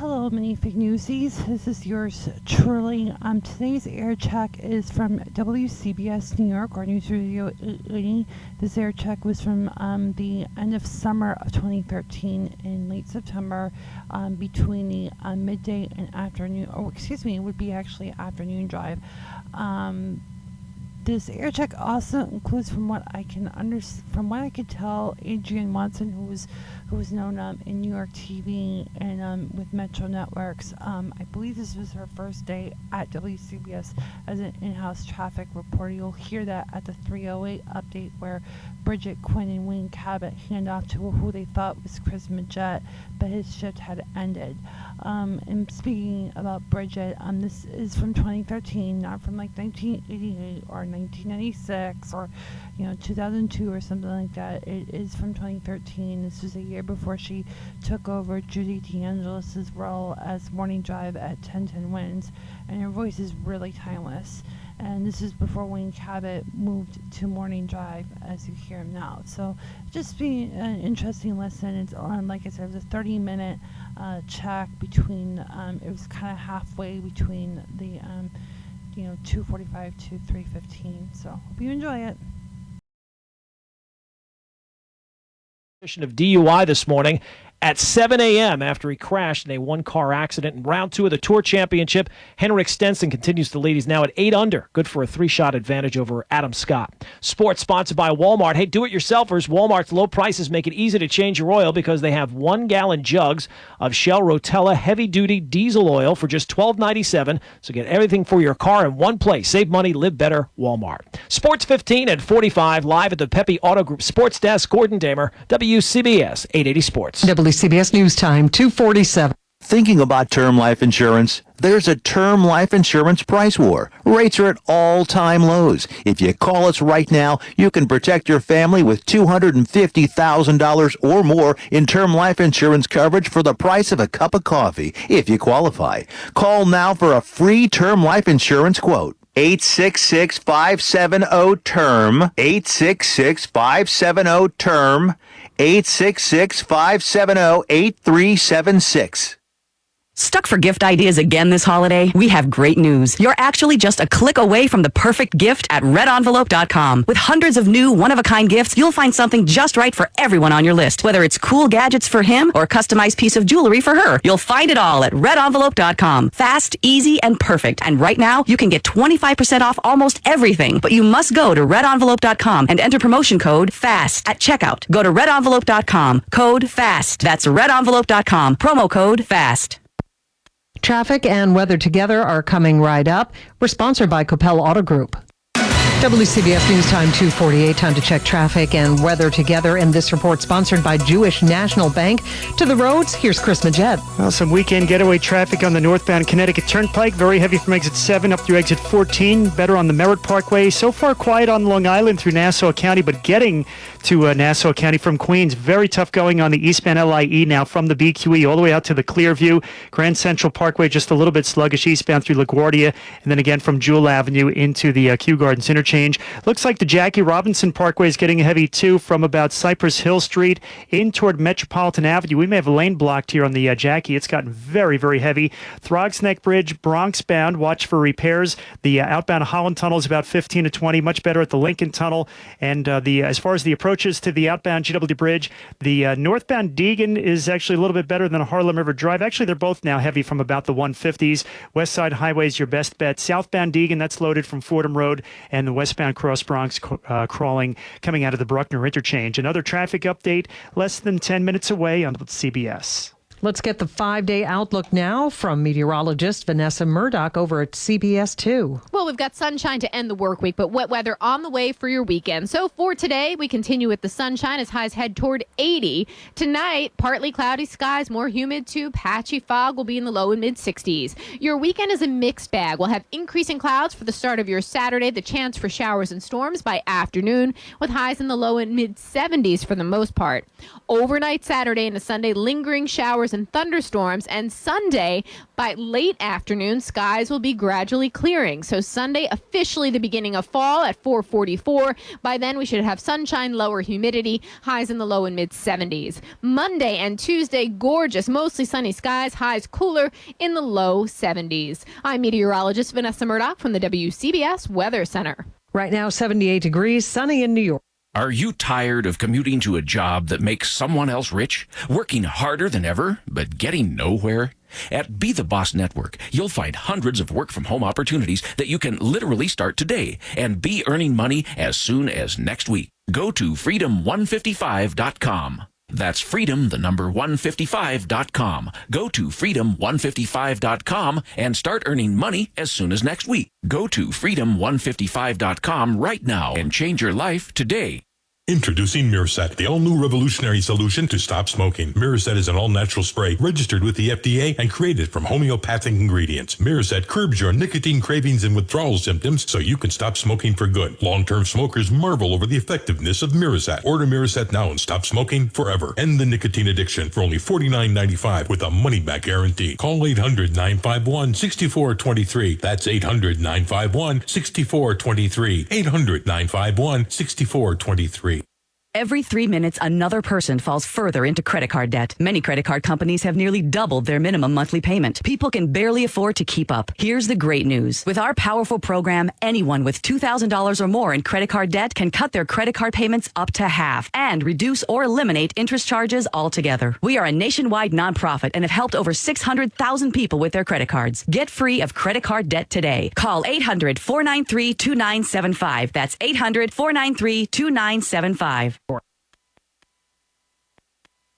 Hello, mini fake newsies. This is yours truly. Today's air check is from WCBS New York, or News Radio 880. This air check was from the end of summer of 2013 in late September, between the midday and afternoon. Oh, excuse me, it would be actually afternoon drive. This air check also includes, from what I can tell, Adrienne Watson, who was known in New York TV and with Metro Networks. I believe this was her first day at WCBS as an in-house traffic reporter. You'll hear that at the 308 update, where Brigitte Quinn and Wayne Cabot hand off to who they thought was Chris Majette, but his shift had ended. And speaking about Brigitte, this is from 2013, not from like 1988 or 1996 or 2002 or something like that. It is from 2013. This was a year before she took over Judy DeAngelis' role as Morning Drive at 1010 Wins, and her voice is really timeless. And this is before Wayne Cabot moved to Morning Drive, as you hear him now. So just be an interesting listen. It's on, like I said, it was a 30-minute check between, it was kind of halfway between the 2:45 to 3:15. So hope you enjoy it. Of DUI this morning at 7 a.m. after he crashed in a one-car accident in round 2 of the Tour Championship. Henrik Stenson continues to lead. He's now at 8 under. Good for a 3-shot advantage over Adam Scott. Sports sponsored by Walmart. Hey, do-it-yourselfers. Walmart's low prices make it easy to change your oil because they have 1-gallon jugs of Shell Rotella heavy-duty diesel oil for just $12.97. So get everything for your car in one place. Save money, live better, Walmart. Sports 15 at 45, live at the Pepe Auto Group Sports Desk. Gordon Damer, WCBS 880 Sports. WCBS News Time, 2:47. Thinking about term life insurance? There's a term life insurance price war. Rates are at all-time lows. If you call us right now, you can protect your family with $250,000 or more in term life insurance coverage for the price of a cup of coffee, if you qualify. Call now for a free term life insurance quote. 866-570-TERM, 866-570-TERM, 866-570-8376. Stuck for gift ideas again this holiday? We have great news. You're actually just a click away from the perfect gift at redenvelope.com. With hundreds of new, one-of-a-kind gifts, you'll find something just right for everyone on your list. Whether it's cool gadgets for him or a customized piece of jewelry for her, you'll find it all at redenvelope.com. Fast, easy, and perfect. And right now, you can get 25% off almost everything. But you must go to redenvelope.com and enter promotion code FAST at checkout. Go to redenvelope.com. Code FAST. That's redenvelope.com. Promo code FAST. Traffic and weather together are coming right up. We're sponsored by Coppell Auto Group. WCBS News Time 2:48. Time to check traffic and weather together. And this report sponsored by Jewish National Bank. To the roads, here's Chris Majette. Well, some weekend getaway traffic on the northbound Connecticut Turnpike. Very heavy from exit 7 up through exit 14. Better on the Merritt Parkway. So far quiet on Long Island through Nassau County, but getting to Nassau County from Queens, very tough going on the eastbound LIE now from the BQE all the way out to the Clearview. Grand Central Parkway just a little bit sluggish eastbound through LaGuardia, and then again from Jewel Avenue into the Kew Gardens interchange. Looks like the Jackie Robinson Parkway is getting heavy too from about Cypress Hill Street in toward Metropolitan Avenue. We may have a lane blocked here on the Jackie. It's gotten very, very heavy. Throgs Neck Bridge, Bronx bound, watch for repairs. The outbound Holland Tunnel is about 15 to 20, much better at the Lincoln Tunnel. And as far as the approaches to the outbound GW Bridge, the northbound Deegan is actually a little bit better than Harlem River Drive. Actually, they're both now heavy from about the 150s. West Side Highway is your best bet. Southbound Deegan, that's loaded from Fordham Road, and the westbound Cross Bronx crawling coming out of the Bruckner interchange. Another traffic update less than 10 minutes away on CBS. Let's get the 5-day outlook now from meteorologist Vanessa Murdoch over at CBS 2. Well, we've got sunshine to end the work week, but wet weather on the way for your weekend. So for today, we continue with the sunshine as highs head toward 80. Tonight, partly cloudy skies, more humid too. Patchy fog will be in the low and mid 60s. Your weekend is a mixed bag. We'll have increasing clouds for the start of your Saturday, the chance for showers and storms by afternoon, with highs in the low and mid 70s for the most part. Overnight Saturday into Sunday, lingering showers showers and thunderstorms. And Sunday, by late afternoon, skies will be gradually clearing. So Sunday, officially the beginning of fall at 4:44. By then, we should have sunshine, lower humidity, highs in the low and mid 70s. Monday and Tuesday, gorgeous, mostly sunny skies, highs cooler in the low 70s. I'm meteorologist Vanessa Murdoch from the WCBS Weather Center. Right now, 78 degrees, sunny in New York. Are you tired of commuting to a job that makes someone else rich? Working harder than ever, but getting nowhere? At Be the Boss Network, you'll find hundreds of work-from-home opportunities that you can literally start today and be earning money as soon as next week. Go to freedom155.com. That's freedom, the number 155.com. Go to freedom155.com and start earning money as soon as next week. Go to freedom155.com right now and change your life today. Introducing Miraset, the all-new revolutionary solution to stop smoking. Miraset is an all-natural spray registered with the FDA and created from homeopathic ingredients. Miraset curbs your nicotine cravings and withdrawal symptoms so you can stop smoking for good. Long-term smokers marvel over the effectiveness of Miraset. Order Miraset now and stop smoking forever. End the nicotine addiction for only $49.95 with a money-back guarantee. Call 800-951-6423. That's 800-951-6423. 800-951-6423. Every 3 minutes, another person falls further into credit card debt. Many credit card companies have nearly doubled their minimum monthly payment. People can barely afford to keep up. Here's the great news. With our powerful program, anyone with $2,000 or more in credit card debt can cut their credit card payments up to half and reduce or eliminate interest charges altogether. We are a nationwide nonprofit and have helped over 600,000 people with their credit cards. Get free of credit card debt today. Call 800-493-2975. That's 800-493-2975.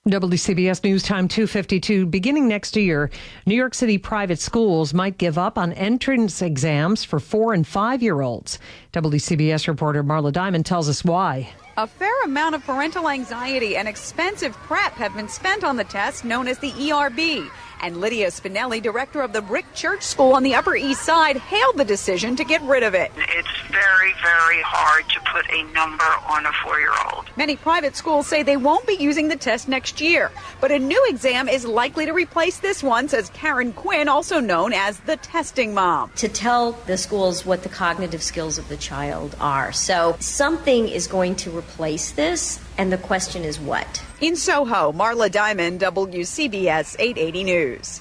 WCBS News Time 2:52. Beginning next year, New York City private schools might give up on entrance exams for 4- and 5-year-olds. WCBS reporter Marla Diamond tells us why. A fair amount of parental anxiety and expensive prep have been spent on the test known as the ERB. And Lydia Spinelli, director of the Brick Church School on the Upper East Side, hailed the decision to get rid of it. It's very, very hard to put a number on a 4-year-old. Many private schools say they won't be using the test next year. But a new exam is likely to replace this one, says Karen Quinn, also known as the testing mom. To tell the schools what the cognitive skills of the child are. So something is going to replace this, and the question is what? In Soho, Marla Diamond, WCBS 880 News.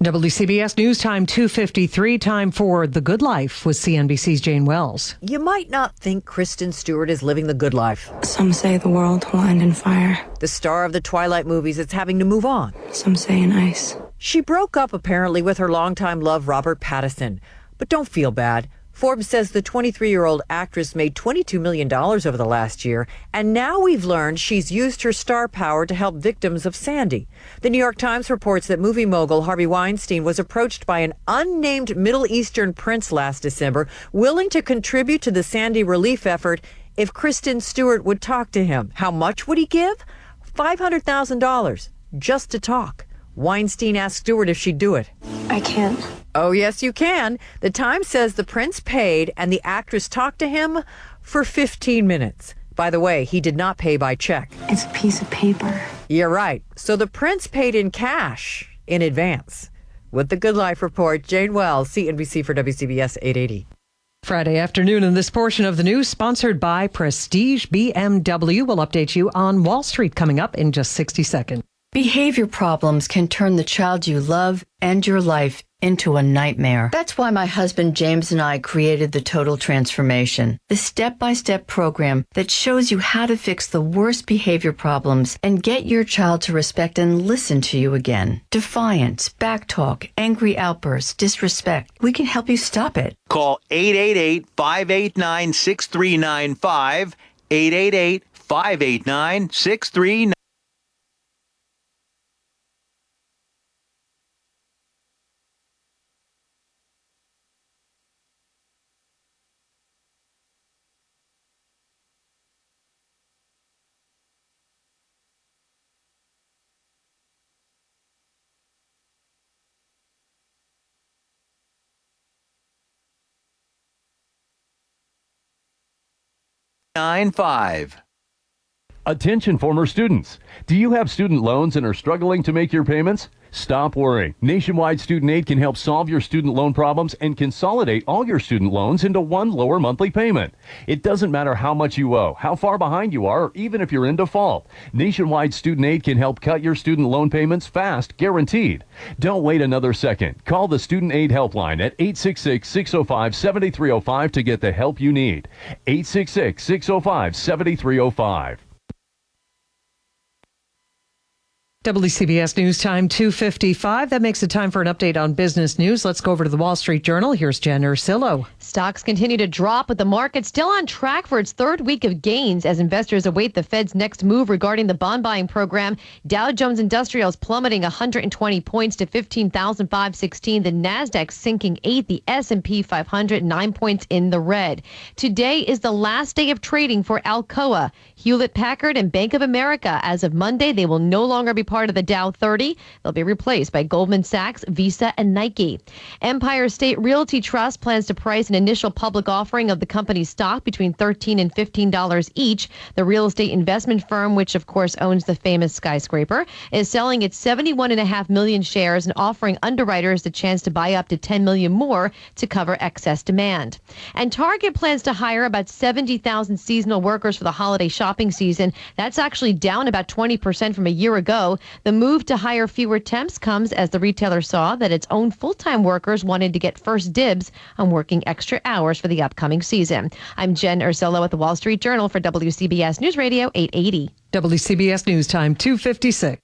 WCBS News Time 2:53. Time for The Good Life with CNBC's Jane Wells. You might not think Kristen Stewart is living the good life. Some say the world will end in fire. The star of the Twilight movies is having to move on. Some say in ice. She broke up apparently with her longtime love, Robert Pattinson. But don't feel bad. Forbes says the 23-year-old actress made $22 million over the last year, and now we've learned she's used her star power to help victims of Sandy. The New York Times reports that movie mogul Harvey Weinstein was approached by an unnamed Middle Eastern prince last December, willing to contribute to the Sandy relief effort if Kristen Stewart would talk to him. How much would he give? $500,000, just to talk. Weinstein asked Stewart if she'd do it. I can't. Oh, yes, you can. The Times says the prince paid and the actress talked to him for 15 minutes. By the way, he did not pay by check. It's a piece of paper. You're right. So the prince paid in cash in advance. With the Good Life Report, Jane Wells, CNBC for WCBS 880. Friday afternoon, in this portion of the news, sponsored by Prestige BMW. We'll update you on Wall Street coming up in just 60 seconds. Behavior problems can turn the child you love and your life into a nightmare. That's why my husband James and I created the Total Transformation, the step-by-step program that shows you how to fix the worst behavior problems and get your child to respect and listen to you again. Defiance, backtalk, angry outbursts, disrespect. We can help you stop it. Call 888-589-6395, 888-589-6395. Attention former students. Do you have student loans and are struggling to make your payments? Stop worrying. Nationwide Student Aid can help solve your student loan problems and consolidate all your student loans into one lower monthly payment. It doesn't matter how much you owe, how far behind you are, or even if you're in default. Nationwide Student Aid can help cut your student loan payments fast, guaranteed. Don't wait another second. Call the Student Aid Helpline at 866-605-7305 to get the help you need. 866-605-7305. WCBS News Time 2:55. That makes it time for an update on business news. Let's go over to the Wall Street Journal. Here's Jen Ursillo. Stocks continue to drop, but the market still on track for its third week of gains as investors await the Fed's next move regarding the bond buying program. Dow Jones Industrials plummeting 120 points to 15,516. The Nasdaq sinking 8. The S&P 500 9 points in the red. Today is the last day of trading for Alcoa, Hewlett-Packard, and Bank of America. As of Monday, they will no longer be part of the Dow 30. They'll be replaced by Goldman Sachs, Visa, and Nike. Empire State Realty Trust plans to price an initial public offering of the company's stock between $13 and $15 each. The real estate investment firm, which of course owns the famous skyscraper, is selling its 71.5 million shares and offering underwriters the chance to buy up to 10 million more to cover excess demand. And Target plans to hire about 70,000 seasonal workers for the holiday shopping season. That's actually down about 20% from a year ago. The move to hire fewer temps comes as the retailer saw that its own full-time workers wanted to get first dibs on working extra hours for the upcoming season. I'm Jen Ursillo at the Wall Street Journal for WCBS News Radio 880. WCBS News Time 2:56.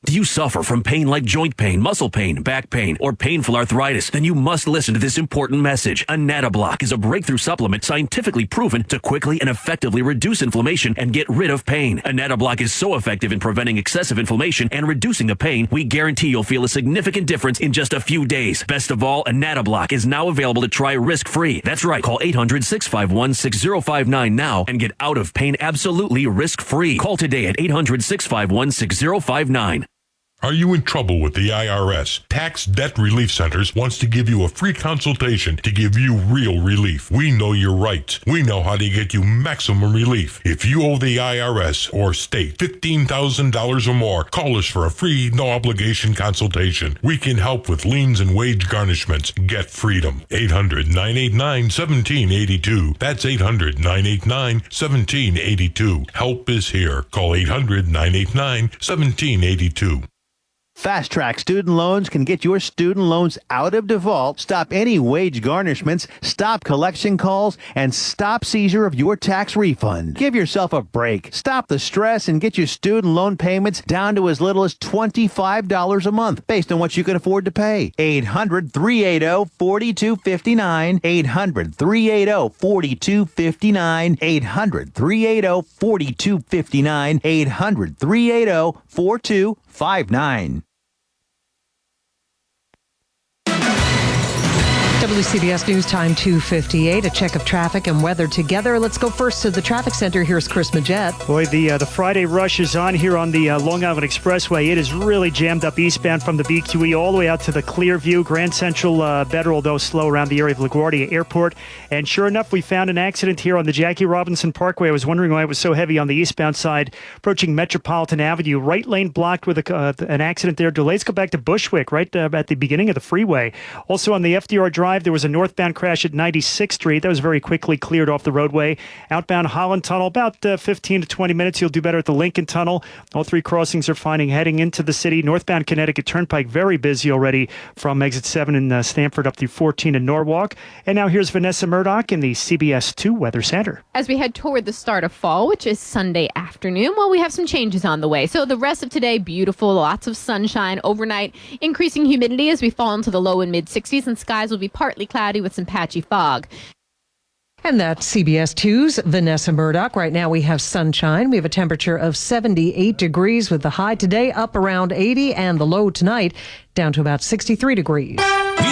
Do you suffer from pain like joint pain, muscle pain, back pain, or painful arthritis? Then you must listen to this important message. Anatoblock is a breakthrough supplement scientifically proven to quickly and effectively reduce inflammation and get rid of pain. Anatoblock is so effective in preventing excessive inflammation and reducing the pain, we guarantee you'll feel a significant difference in just a few days. Best of all, Anatoblock is now available to try risk-free. That's right. Call 800-651-6059 now and get out of pain absolutely risk-free. Call today at 800-651-6059. Are you in trouble with the IRS? Tax Debt Relief Centers wants to give you a free consultation to give you real relief. We know your rights. We know how to get you maximum relief. If you owe the IRS or state $15,000 or more, call us for a free, no-obligation consultation. We can help with liens and wage garnishments. Get freedom. 800-989-1782. That's 800-989-1782. Help is here. Call 800-989-1782. Fast Track Student Loans can get your student loans out of default, stop any wage garnishments, stop collection calls, and stop seizure of your tax refund. Give yourself a break. Stop the stress and get your student loan payments down to as little as $25 a month based on what you can afford to pay. 800-380-4259. 800-380-4259. 800-380-4259. 800-380-4259. WCBS News Time 2:58. A check of traffic and weather together. Let's go first to the traffic center. Here's Chris Majette. Boy, the Friday rush is on here on the Long Island Expressway. It is really jammed up eastbound from the BQE all the way out to the Clearview. Grand Central better, although slow around the area of LaGuardia Airport. And sure enough, we found an accident here on the Jackie Robinson Parkway. I was wondering why it was so heavy on the eastbound side, approaching Metropolitan Avenue. Right lane blocked with an accident there. Delays go back to Bushwick, right at the beginning of the freeway. Also on the FDR Drive, there was a northbound crash at 96th Street. That was very quickly cleared off the roadway. Outbound Holland Tunnel, about 15 to 20 minutes. You'll do better at the Lincoln Tunnel. All three crossings are fine heading into the city. Northbound Connecticut Turnpike, very busy already from exit 7 in Stamford up through 14 in Norwalk. And now here's Vanessa Murdoch in the CBS 2 Weather Center. As we head toward the start of fall, which is Sunday afternoon, well, we have some changes on the way. So the rest of today, beautiful, lots of sunshine. Overnight, increasing humidity as we fall into the low and mid 60s, and skies will be partly cloudy with some patchy fog. And that's CBS 2's Vanessa Murdoch. Right now we have sunshine. We have a temperature of 78 degrees with the high today up around 80 and the low tonight down to about 63 degrees.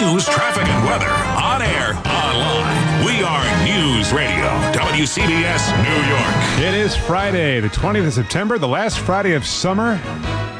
News, traffic, and weather on air, online. We are News Radio, WCBS New York. It is Friday, the 20th of September, the last Friday of summer.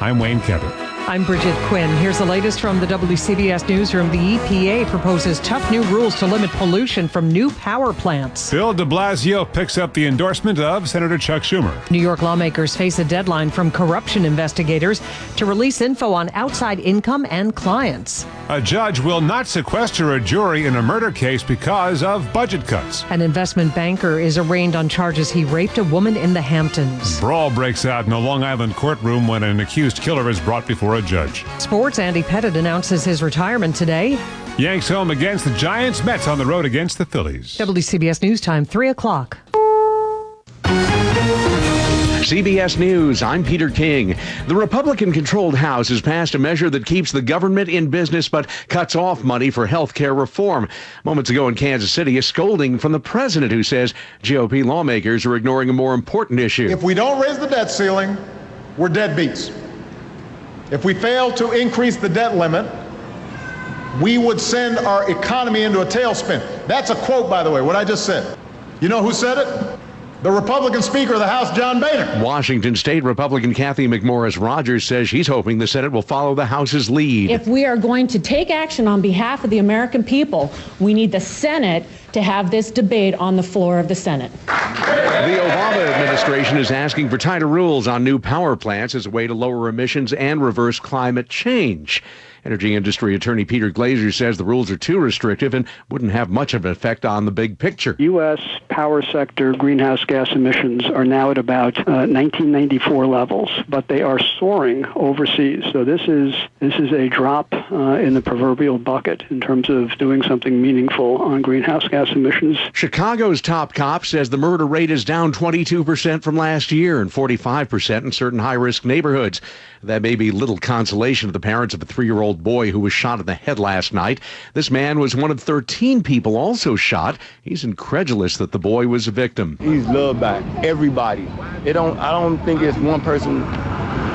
I'm Wayne Cabot. I'm Brigitte Quinn. Here's the latest from the WCBS newsroom. The EPA proposes tough new rules to limit pollution from new power plants. Bill de Blasio picks up the endorsement of Senator Chuck Schumer. New York lawmakers face a deadline from corruption investigators to release info on outside income and clients. A judge will not sequester a jury in a murder case because of budget cuts. An investment banker is arraigned on charges he raped a woman in the Hamptons. Brawl breaks out in a Long Island courtroom when an accused killer is brought before a judge. Sports, Andy Pettit announces his retirement today. Yanks home against the Giants, Mets on the road against the Phillies. WCBS News Time, 3 o'clock. CBS News, I'm Peter King. The Republican-controlled House has passed a measure that keeps the government in business but cuts off money for health care reform. Moments ago in Kansas City, a scolding from the president who says GOP lawmakers are ignoring a more important issue. If we don't raise the debt ceiling, we're deadbeats. If we fail to increase the debt limit, we would send our economy into a tailspin. That's a quote, by the way, what I just said. You know who said it? The Republican Speaker of the House, John Boehner. Washington State Republican Kathy McMorris Rogers says she's hoping the Senate will follow the House's lead. If we are going to take action on behalf of the American people, we need the Senate to have this debate on the floor of the Senate. The Obama administration is asking for tighter rules on new power plants as a way to lower emissions and reverse climate change. Energy industry attorney Peter Glazer says the rules are too restrictive and wouldn't have much of an effect on the big picture. U.S. power sector greenhouse gas emissions are now at about 1994 levels, but they are soaring overseas. So this is a drop in the proverbial bucket in terms of doing something meaningful on greenhouse gas emissions. Chicago's top cop says the murder rate is down 22% from last year and 45% in certain high-risk neighborhoods. That may be little consolation to the parents of a 3-year-old boy who was shot in the head last night. This man was one of 13 people also shot. He's incredulous that the boy was a victim. He's loved by everybody. I don't think it's one person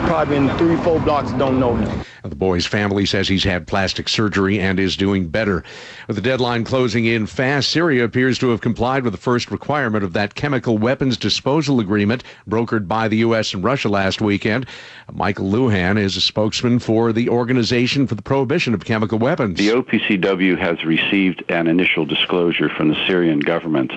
probably in 3-4 blocks don't know him. The boy's family says he's had plastic surgery and is doing better. With the deadline closing in fast, Syria appears to have complied with the first requirement of that chemical weapons disposal agreement brokered by the U.S. and Russia last weekend. Michael Lujan is a spokesman for the Organization for the Prohibition of Chemical Weapons. The OPCW has received an initial disclosure from the Syrian government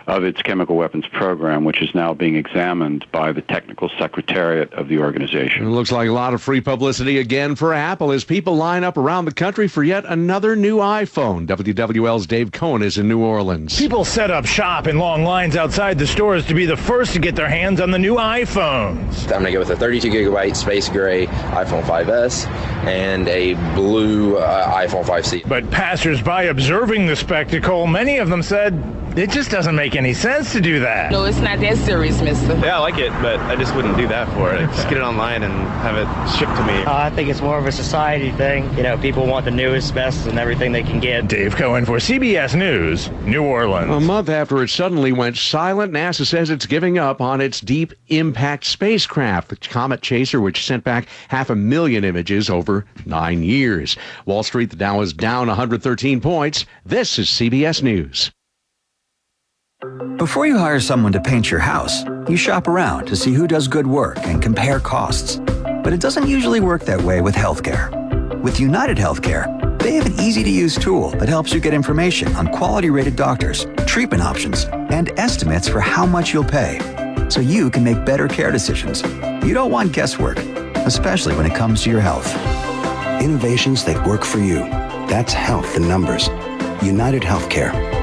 of its chemical weapons program, which is now being examined by the technical secretariat of the organization. It looks like a lot of free publicity again for Apple as people line up around the country for yet another new iPhone. WWL's Dave Cohen is in New Orleans. People set up shop in long lines outside the stores to be the first to get their hands on the new iPhones. I'm going to go with a 32 gigabyte space gray iPhone 5S and a blue iPhone 5C. But passersby observing the spectacle, many of them said, it just doesn't make any sense to do that. No, it's not that serious, mister. Yeah, I like it, but I just wouldn't do that for it. Just get it online and have it shipped to me. I think it's more of a society thing. You know, people want the newest, best, and everything they can get. Dave Cohen for CBS News, New Orleans. A month after it suddenly went silent, NASA says it's giving up on its Deep Impact spacecraft, the Comet Chaser, which sent back 500,000 images over 9 years. Wall Street, the Dow is down 113 points. This is CBS News. Before you hire someone to paint your house, you shop around to see who does good work and compare costs. But it doesn't usually work that way with healthcare. With United Healthcare, they have an easy-to-use tool that helps you get information on quality-rated doctors, treatment options, and estimates for how much you'll pay, so you can make better care decisions. You don't want guesswork, especially when it comes to your health. Innovations that work for you. That's health in numbers. United Healthcare.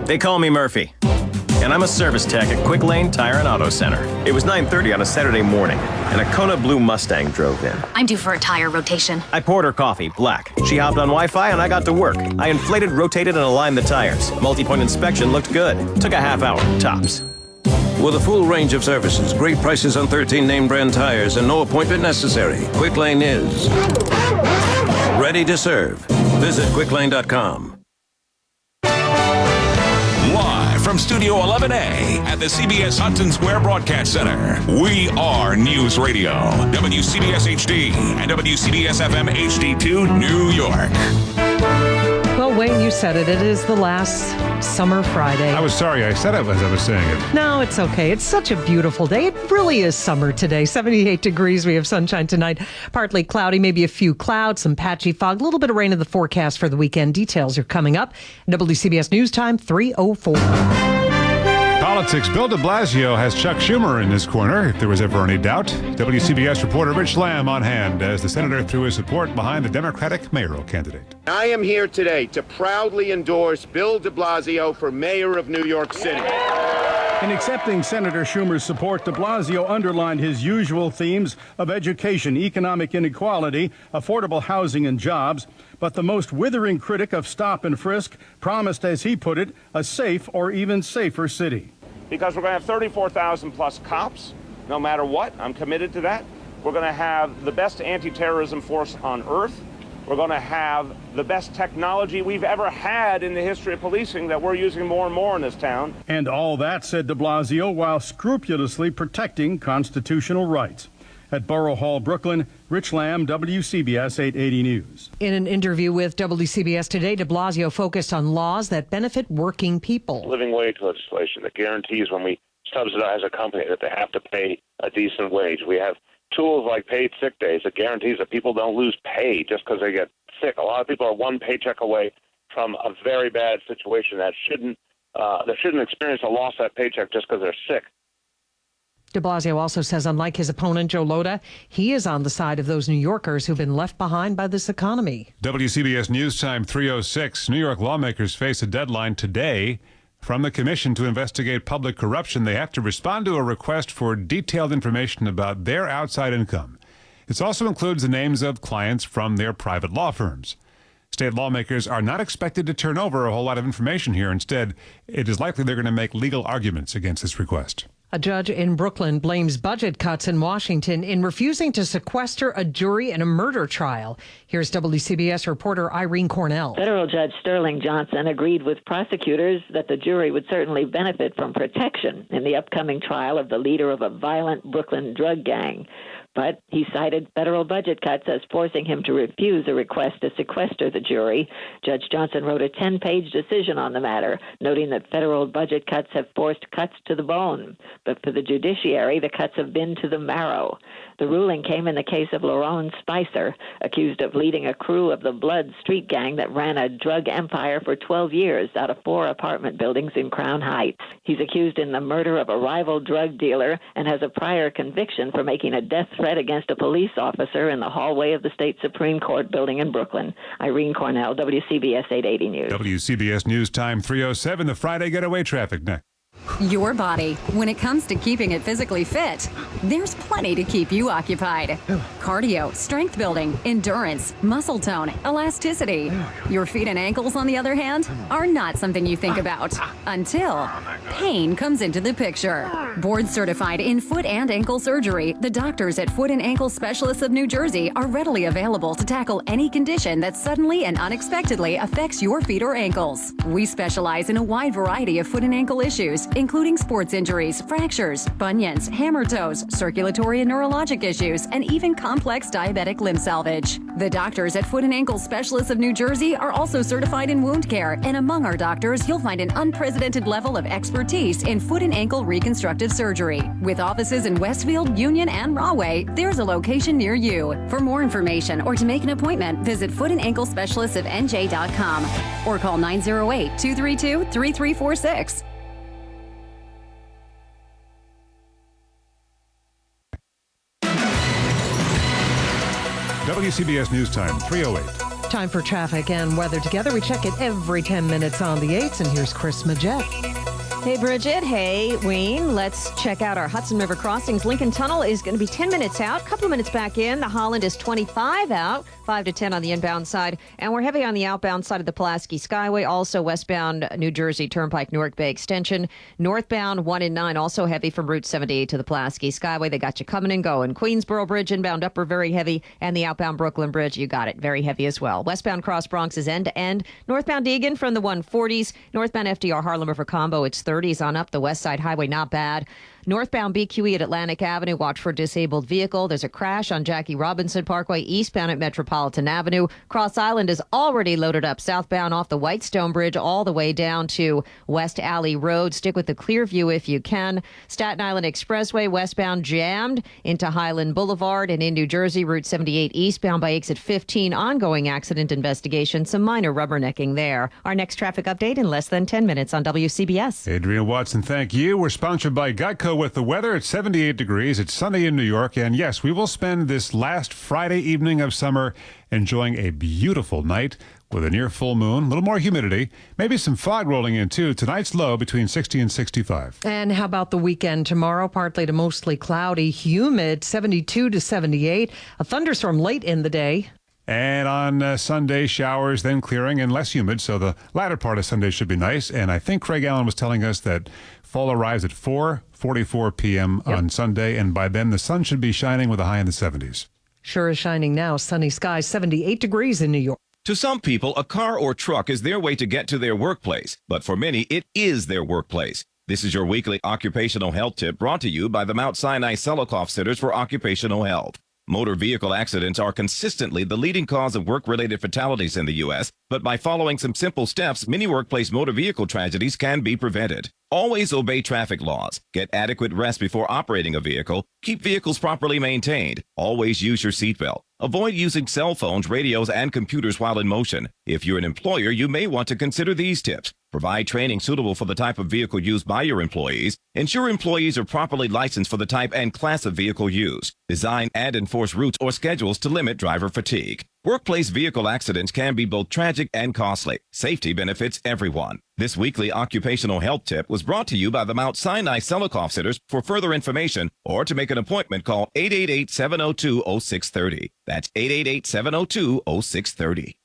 They call me Murphy, and I'm a service tech at Quick Lane Tire and Auto Center. It was 9:30 on a Saturday morning, and a Kona Blue Mustang drove in. I'm due for a tire rotation. I poured her coffee, black. She hopped on Wi-Fi, and I got to work. I inflated, rotated, and aligned the tires. Multi-point inspection looked good. Took a half hour, tops. With a full range of services, great prices on 13 name brand tires, and no appointment necessary, Quick Lane is ready to serve. Visit quicklane.com. From Studio 11A at the CBS Hudson Square Broadcast Center, we are News Radio, WCBS HD and WCBS FM HD2 New York. Well, Well, Wayne, you said it. It is the last summer Friday. I was sorry I said it as I was saying it. No, it's okay. It's such a beautiful day. It really is summer today. 78 degrees. We have sunshine tonight. Partly cloudy, maybe a few clouds, some patchy fog, a little bit of rain in the forecast for the weekend. Details are coming up. WCBS News Time, 3:04. Politics. Bill de Blasio has Chuck Schumer in his corner, if there was ever any doubt. WCBS reporter Rich Lamb on hand as the senator threw his support behind the Democratic mayoral candidate. I am here today to proudly endorse Bill de Blasio for mayor of New York City. In accepting Senator Schumer's support, de Blasio underlined his usual themes of education, economic inequality, affordable housing, and jobs. But the most withering critic of stop and frisk promised, as he put it, a safe or even safer city. Because we're going to have 34,000 plus cops, no matter what. I'm committed to that. We're going to have the best anti-terrorism force on earth. We're going to have the best technology we've ever had in the history of policing that we're using more and more in this town. And all that, said de Blasio, while scrupulously protecting constitutional rights. At Borough Hall, Brooklyn, Rich Lamb, WCBS 880 News. In an interview with WCBS Today, de Blasio focused on laws that benefit working people. Living wage legislation that guarantees when we subsidize a company that they have to pay a decent wage. We have tools like paid sick days that guarantees that people don't lose pay just because they get sick. A lot of people are one paycheck away from a very bad situation that shouldn't experience a loss of that paycheck just because they're sick. De Blasio also says, unlike his opponent, Joe Lhota, he is on the side of those New Yorkers who've been left behind by this economy. WCBS News Time 3:06. New York lawmakers face a deadline today from the commission to investigate public corruption. They have to respond to a request for detailed information about their outside income. This also includes the names of clients from their private law firms. State lawmakers are not expected to turn over a whole lot of information here. Instead, it is likely they're going to make legal arguments against this request. A judge in Brooklyn blames budget cuts in Washington in refusing to sequester a jury in a murder trial. Here's WCBS reporter Irene Cornell. Federal Judge Sterling Johnson agreed with prosecutors that the jury would certainly benefit from protection in the upcoming trial of the leader of a violent Brooklyn drug gang. But he cited federal budget cuts as forcing him to refuse a request to sequester the jury. Judge Johnson wrote a 10-page decision on the matter, noting that federal budget cuts have forced cuts to the bone. But for the judiciary, the cuts have been to the marrow. The ruling came in the case of Lerone Spicer, accused of leading a crew of the Blood street gang that ran a drug empire for 12 years out of 4 apartment buildings in Crown Heights. He's accused in the murder of a rival drug dealer and has a prior conviction for making a death threat against a police officer in the hallway of the state Supreme Court building in Brooklyn. Irene Cornell, WCBS 880 News. WCBS News Time 3:07. The Friday getaway traffic next. Your body. When it comes to keeping it physically fit, there's plenty to keep you occupied. Cardio, strength building, endurance, muscle tone, elasticity. Your feet and ankles, on the other hand, are not something you think about until pain comes into the picture. Board certified in foot and ankle surgery, the doctors at Foot and Ankle Specialists of New Jersey are readily available to tackle any condition that suddenly and unexpectedly affects your feet or ankles. We specialize in a wide variety of foot and ankle issues, including sports injuries, fractures, bunions, hammer toes, circulatory and neurologic issues, and even complex diabetic limb salvage. The doctors at Foot and Ankle Specialists of New Jersey are also certified in wound care, and among our doctors, you'll find an unprecedented level of expertise in foot and ankle reconstructive surgery. With offices in Westfield, Union, and Rahway, there's a location near you. For more information or to make an appointment, visit footandanklespecialistsofnj.com or call 908-232-3346. WCBS News Time 3:08. Time for traffic and weather together. We check it every 10 minutes on the 8s, and here's Chris Majette. Hey, Brigitte. Hey, Wayne. Let's check out our Hudson River crossings. Lincoln Tunnel is going to be 10 minutes out, a couple of minutes back in. The Holland is 25 out, 5 to 10 on the inbound side. And we're heavy on the outbound side of the Pulaski Skyway. Also westbound New Jersey Turnpike, Newark Bay Extension. Northbound 1 and 9, also heavy from Route 78 to the Pulaski Skyway. They got you coming and going. Queensboro Bridge inbound upper, very heavy. And the outbound Brooklyn Bridge, you got it, very heavy as well. Westbound Cross Bronx is end to end. Northbound Egan from the 140s. Northbound FDR Harlem River Combo, it's 30s on up. The West Side Highway, not bad. Northbound BQE at Atlantic Avenue, watch for a disabled vehicle. There's a crash on Jackie Robinson Parkway, eastbound at Metropolitan Avenue. Cross Island is already loaded up southbound off the Whitestone Bridge all the way down to West Alley Road. Stick with the clear view if you can. Staten Island Expressway westbound jammed into Highland Boulevard, and in New Jersey, Route 78 eastbound by exit 15. Ongoing accident investigation. Some minor rubbernecking there. Our next traffic update in less than 10 minutes on WCBS. Adrienne Watson, thank you. We're sponsored by Geico with the weather. It's 78 degrees. It's sunny in New York. And yes, we will spend this last Friday evening of summer enjoying a beautiful night with a near full moon, a little more humidity, maybe some fog rolling in too. Tonight's low between 60 and 65. And how about the weekend? Tomorrow, partly to mostly cloudy, humid, 72 to 78. A thunderstorm late in the day. And on Sunday, showers, then clearing and less humid. So the latter part of Sunday should be nice. And I think Craig Allen was telling us that fall arrives at 4:44 p.m. on Sunday. And by then, the sun should be shining with a high in the 70s. Sure is shining now. Sunny skies, 78 degrees in New York. To some people, a car or truck is their way to get to their workplace. But for many, it is their workplace. This is your weekly occupational health tip brought to you by the Mount Sinai Selikoff Centers for Occupational Health. Motor vehicle accidents are consistently the leading cause of work-related fatalities in the U.S., but by following some simple steps, many workplace motor vehicle tragedies can be prevented. Always obey traffic laws. Get adequate rest before operating a vehicle. Keep vehicles properly maintained. Always use your seatbelt. Avoid using cell phones, radios, and computers while in motion. If you're an employer, you may want to consider these tips. Provide training suitable for the type of vehicle used by your employees. Ensure employees are properly licensed for the type and class of vehicle used. Design and enforce routes or schedules to limit driver fatigue. Workplace vehicle accidents can be both tragic and costly. Safety benefits everyone. This weekly occupational health tip was brought to you by the Mount Sinai Selikoff Centers. For further information or to make an appointment, call 888-702-0630. That's 888-702-0630.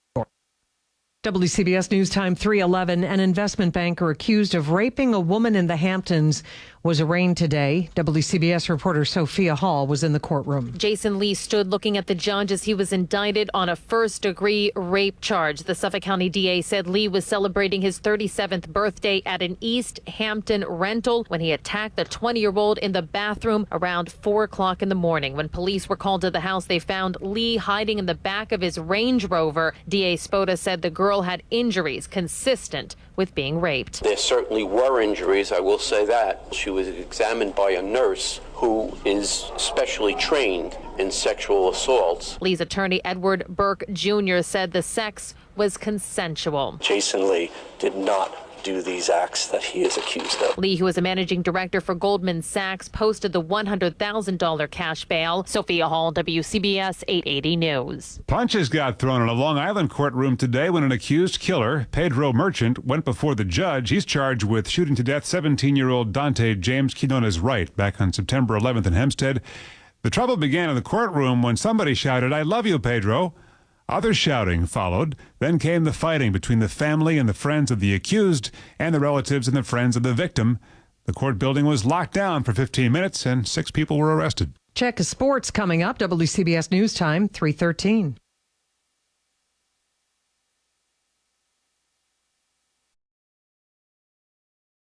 WCBS News Time 3:11. An investment banker accused of raping a woman in the Hamptons was arraigned today. WCBS reporter Sophia Hall was in the courtroom. Jason Lee stood looking at the judge as he was indicted on a first-degree rape charge. The Suffolk County DA said Lee was celebrating his 37th birthday at an East Hampton rental when he attacked the 20-year-old in the bathroom around 4 o'clock in the morning. When police were called to the house, they found Lee hiding in the back of his Range Rover. DA Spoda said the girl had injuries consistent with being raped. There certainly were injuries, I will say that. She was examined by a nurse who is specially trained in sexual assaults. Lee's attorney, Edward Burke Jr., said the sex was consensual. Jason Lee did not do these acts that he is accused of. Lee, who is a managing director for Goldman Sachs, posted the $100,000 cash bail. Sophia Hall, WCBS 880 News. Punches got thrown in a Long Island courtroom today when an accused killer, Pedro Merchant, went before the judge. He's charged with shooting to death 17-year-old Dante James Quinones Wright back on September 11th in Hempstead. The trouble began in the courtroom when somebody shouted, "I love you, Pedro." Other shouting followed. Then came the fighting between the family and the friends of the accused and the relatives and the friends of the victim. The court building was locked down for 15 minutes and 6 people were arrested. Check of sports coming up. WCBS News Time 3:13.